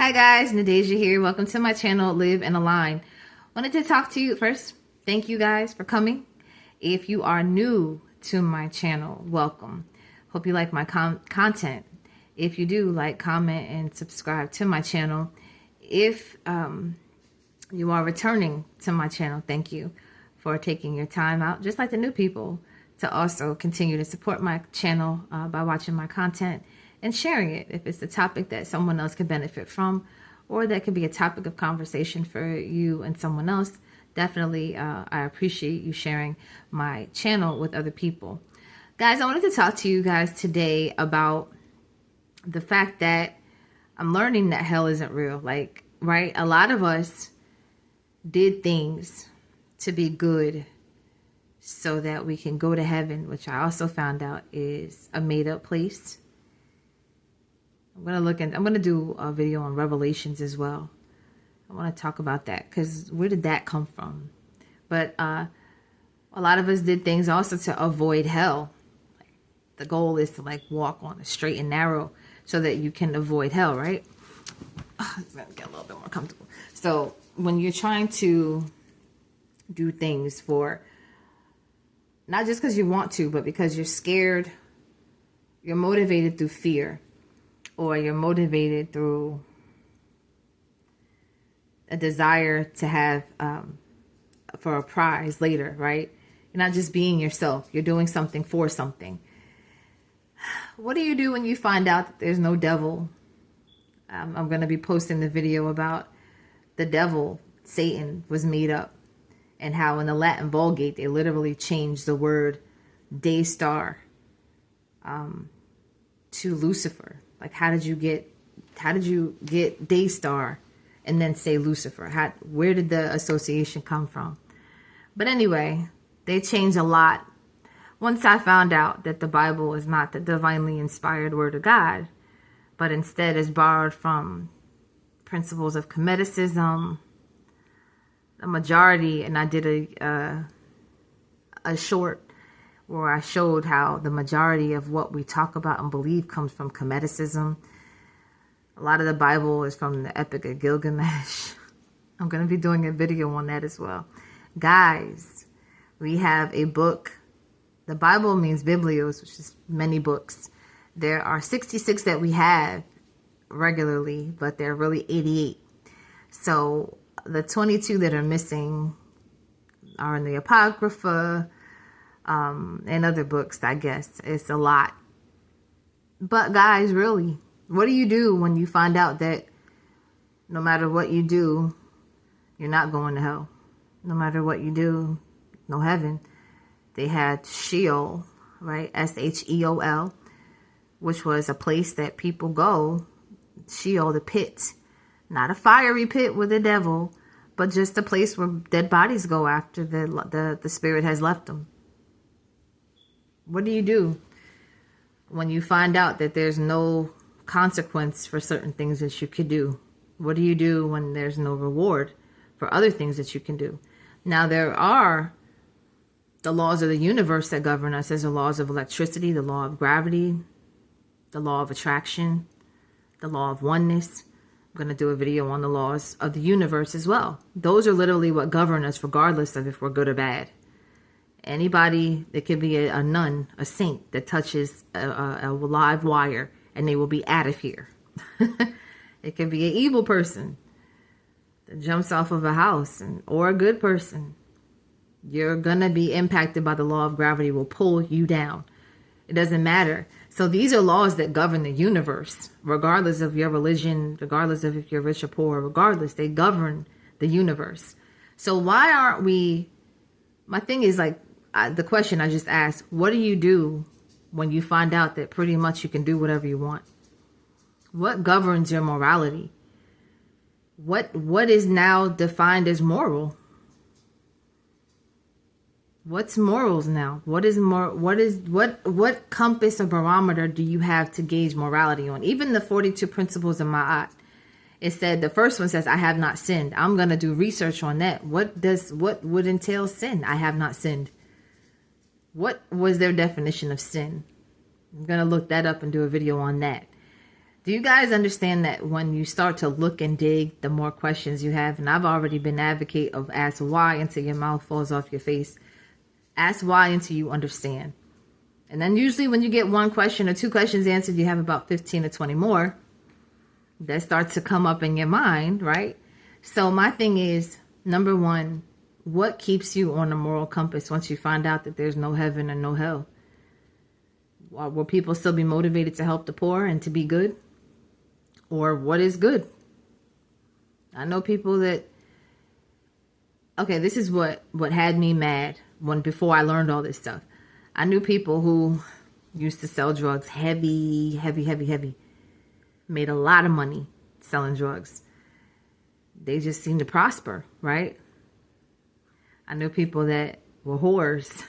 Hi guys, Nadeja here. Welcome to my channel, Live and Align. Wanted to talk to you first. Thank you guys for coming. If you are new to my channel, welcome. Hope you like my content. If you do, like, comment, and subscribe to my channel. If you are returning to my channel, thank you for taking your time out, just like the new people, to also continue to support my channel by watching my content and sharing it if it's a topic that someone else can benefit from, or that could be a topic of conversation for you and someone else. Definitely, I appreciate you sharing my channel with other people. Guys, I wanted to talk to you guys today about the fact that I'm learning that hell isn't real. Like, right? A lot of us did things to be good so that we can go to heaven, which I also found out is a made-up place. I'm going to do a video on Revelations as well. I want to talk about that because where did that come from? But a lot of us did things also to avoid hell. The goal is to walk on a straight and narrow so that you can avoid hell, right? It's going to get a little bit more comfortable. So when you're trying to do things for, not just because you want to, but because you're scared, you're motivated through fear, or you're motivated through a desire to have for a prize later, right? You're not just being yourself. You're doing something for something. What do you do when you find out that there's no devil? I'm going to be posting the video about the devil, Satan, was made up, and how in the Latin Vulgate they literally changed the word day star to Lucifer. Like, how did you get day star and then say Lucifer? Where did the association come from? But anyway, they changed a lot. Once I found out that the Bible is not the divinely inspired word of God, but instead is borrowed from principles of Gnosticism, the majority, and I did a short where I showed how the majority of what we talk about and believe comes from Gnosticism. A lot of the Bible is from the Epic of Gilgamesh. I'm going to be doing a video on that as well. Guys, we have a book. The Bible means biblios, which is many books. There are 66 that we have regularly, but there are really 88. So the 22 that are missing are in the Apocrypha, and other books, I guess. It's a lot. But guys, really, what do you do when you find out that no matter what you do, you're not going to hell? No matter what you do, no heaven. They had Sheol, right? S-H-E-O-L, which was a place that people go. Sheol, the pit. Not a fiery pit with the devil, but just a place where dead bodies go after the spirit has left them. What do you do when you find out that there's no consequence for certain things that you could do? What do you do when there's no reward for other things that you can do? Now, there are the laws of the universe that govern us. There's the laws of electricity, the law of gravity, the law of attraction, the law of oneness. I'm going to do a video on the laws of the universe as well. Those are literally what govern us regardless of if we're good or bad. Anybody, it could be a nun, a saint that touches a live wire and they will be out of here. It could be an evil person that jumps off of a house or a good person. You're going to be impacted by the law of gravity, will pull you down. It doesn't matter. So these are laws that govern the universe, regardless of your religion, regardless of if you're rich or poor, regardless, they govern the universe. So why aren't we, my thing is the question I just asked, what do you do when you find out that pretty much you can do whatever you want? What governs your morality? What is now defined as moral? What's morals now? What compass or barometer do you have to gauge morality on? Even the 42 principles of Ma'at, it said, the first one says, I have not sinned. I'm going to do research on that. What would entail sin? I have not sinned. What was their definition of sin? I'm going to look that up and do a video on that. Do you guys understand that when you start to look and dig, the more questions you have? And I've already been an advocate of ask why until your mouth falls off your face. Ask why until you understand. And then usually when you get one question or two questions answered, you have about 15 or 20 more that start to come up in your mind, right? So my thing is, number one, what keeps you on a moral compass once you find out that there's no heaven and no hell? Will people still be motivated to help the poor and to be good? Or what is good? I know people that, okay, this is what had me mad before I learned all this stuff. I knew people who used to sell drugs, heavy, made a lot of money selling drugs. They just seemed to prosper, right? I knew people that were whores.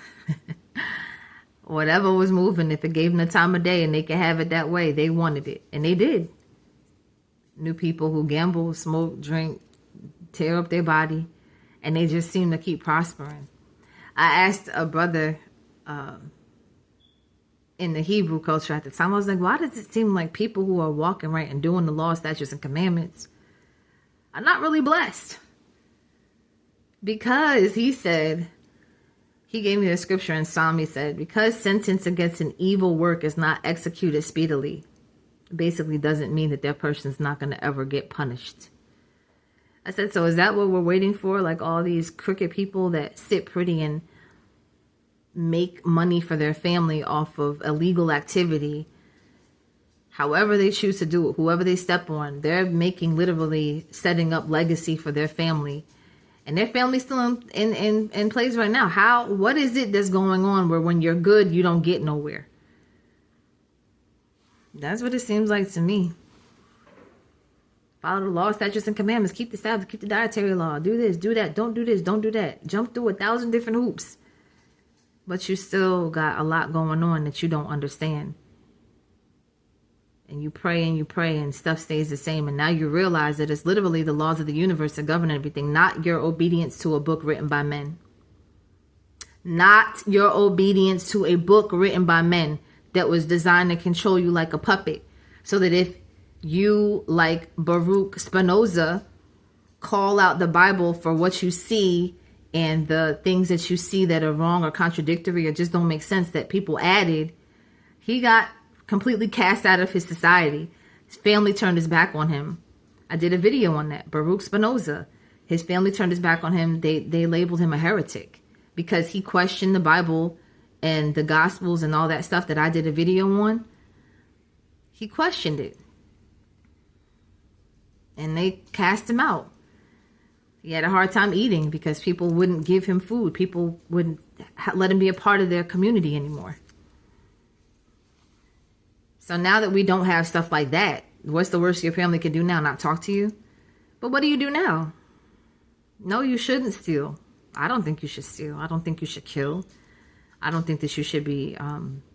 Whatever was moving, if it gave them the time of day and they could have it that way, they wanted it. And they did. Knew people who gamble, smoke, drink, tear up their body, and they just seem to keep prospering. I asked a brother in the Hebrew culture at the time, I was like, why does it seem like people who are walking right and doing the law, statutes, and commandments are not really blessed? Because he said, he gave me a scripture in Psalm, he said, because sentence against an evil work is not executed speedily, basically doesn't mean that that person's not going to ever get punished. I said, so is that what we're waiting for? Like all these crooked people that sit pretty and make money for their family off of illegal activity, however they choose to do it, whoever they step on, they're making, literally setting up legacy for their family. And their family's still in place right now. What is it that's going on where when you're good, you don't get nowhere? That's what it seems like to me. Follow the law, statutes, and commandments. Keep the Sabbath, keep the dietary law. Do this, do that. Don't do this, don't do that. Jump through 1,000 different hoops. But you still got a lot going on that you don't understand. And you pray and stuff stays the same. And now you realize that it's literally the laws of the universe that govern everything, not your obedience to a book written by men. Not your obedience to a book written by men that was designed to control you like a puppet. So that if you, like Baruch Spinoza, call out the Bible for what you see and the things that you see that are wrong or contradictory or just don't make sense that people added, he got completely cast out of his society. His family turned his back on him. I did a video on that. Baruch Spinoza. His family turned his back on him. They labeled him a heretic because he questioned the Bible and the Gospels and all that stuff that I did a video on. He questioned it. And they cast him out. He had a hard time eating because people wouldn't give him food. People wouldn't let him be a part of their community anymore. So now that we don't have stuff like that, what's the worst your family can do now? Not talk to you? But what do you do now? No, you shouldn't steal. I don't think you should steal. I don't think you should kill. I don't think that you should be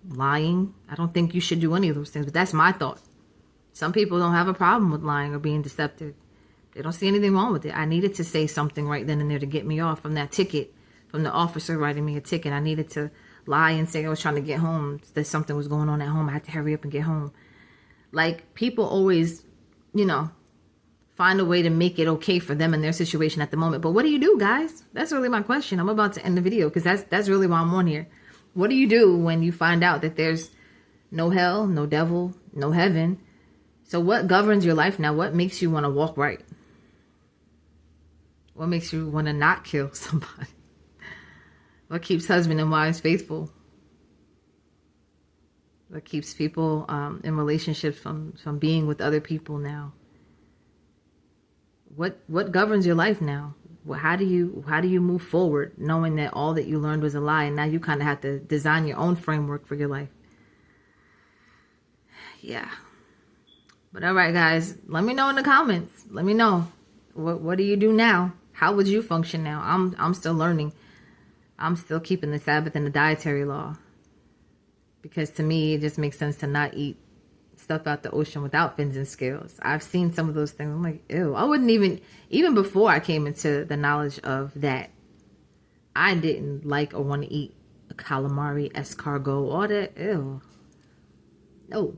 lying. I don't think you should do any of those things. But that's my thought. Some people don't have a problem with lying or being deceptive. They don't see anything wrong with it. I needed to say something right then and there to get me off from that ticket, from the officer writing me a ticket. I needed to lie and say I was trying to get home, that something was going on at home. I had to hurry up and get home. Like, people always, find a way to make it okay for them and their situation at the moment. But what do you do, guys? That's really my question. I'm about to end the video because that's really why I'm on here. What do you do when you find out that there's no hell, no devil, no heaven? So what governs your life now? What makes you want to walk right? What makes you want to not kill somebody? What keeps husband and wives faithful? What keeps people in relationships from being with other people now? What governs your life now? How do you move forward knowing that all that you learned was a lie and now you kind of have to design your own framework for your life? Yeah. But all right, guys, let me know in the comments. Let me know. What do you do now? How would you function now? I'm still learning. I'm still keeping the Sabbath and the dietary law. Because to me, it just makes sense to not eat stuff out the ocean without fins and scales. I've seen some of those things. I'm like, ew. I wouldn't even before I came into the knowledge of that, I didn't like or want to eat a calamari, escargot, all that. Ew. No.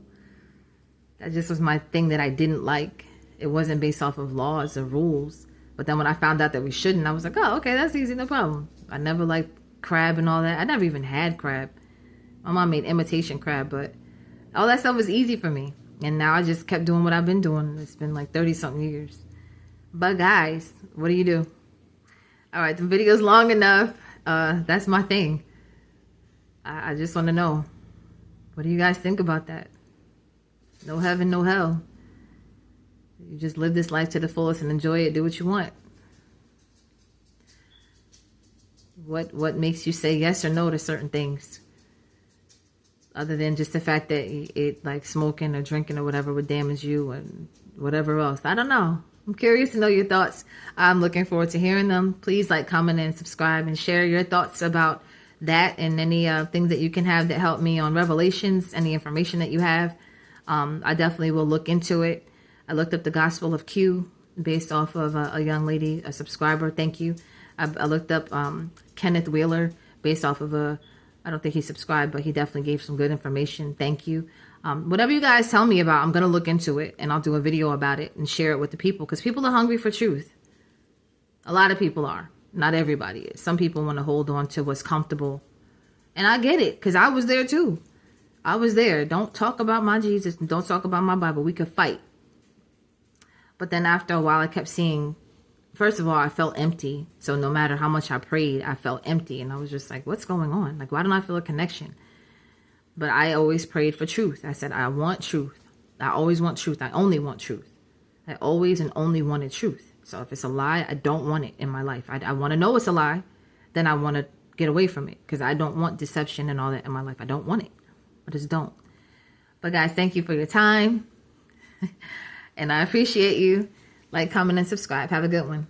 That just was my thing that I didn't like. It wasn't based off of laws or rules. But then when I found out that we shouldn't, I was like, oh, okay, that's easy, no problem. I never liked crab and all that. I never even had crab. My mom made imitation crab, but all that stuff was easy for me. And now I just kept doing what I've been doing. It's been like 30-something years. But guys, what do you do? All right, the video's long enough. That's my thing. I just want to know, what do you guys think about that? No heaven, no hell. You just live this life to the fullest and enjoy it. Do what you want. What makes you say yes or no to certain things? Other than just the fact that it like smoking or drinking or whatever would damage you and whatever else. I don't know. I'm curious to know your thoughts. I'm looking forward to hearing them. Please like, comment, and subscribe, and share your thoughts about that and any things that you can have that help me on Revelations, any information that you have. I definitely will look into it. I looked up the Gospel of Q based off of a young lady, a subscriber. Thank you. I looked up Kenneth Wheeler based off of I don't think he subscribed, but he definitely gave some good information. Thank you. Whatever you guys tell me about, I'm going to look into it, and I'll do a video about it and share it with the people, because people are hungry for truth. A lot of people are. Not everybody is. Some people want to hold on to what's comfortable. And I get it, because I was there too. I was there. Don't talk about my Jesus. Don't talk about my Bible. We could fight. But then after a while, I kept seeing, first of all, I felt empty. So no matter how much I prayed, I felt empty. And I was just like, what's going on? Like, why don't I feel a connection? But I always prayed for truth. I said, I want truth. I always want truth. I only want truth. I always and only wanted truth. So if it's a lie, I don't want it in my life. I want to know it's a lie. Then I want to get away from it, because I don't want deception and all that in my life. I don't want it. I just don't. But guys, thank you for your time. And I appreciate you. Like, comment, and subscribe. Have a good one.